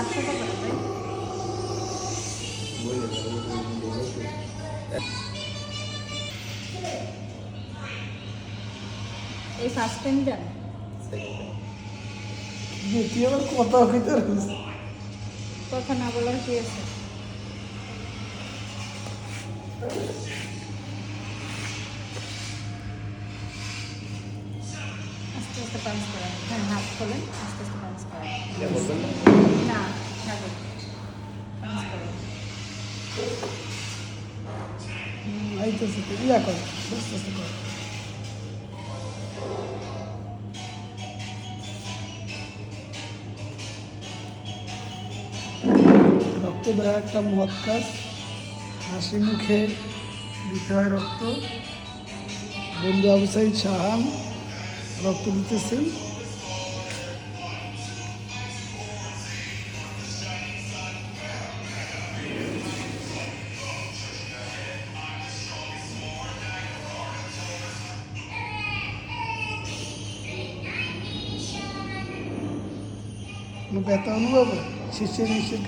500 টাকা ভাই। এই ফার্স্ট টাইম দেন? তুই আবার কথা কইতে পারিস? কথা না বলার কি আছে? আস্তে আস্তে পাঞ্চ করেন। হ্যাঁ, হাত খোলেন, আস্তে আস্তে পাঞ্চ করেন। না, থাকুন। পাঞ্চ করেন। আইতেছে তো ইয়া কর, আস্তে আস্তে কর। রক্ত দেওয়া একটা মহৎ কাজ। হাসি মুখে দিতে হয় রক্ত। বন্ধু আবু সাইদ শাহান রক্ত দিতেছেন। ব্যথা অনুভব শিশির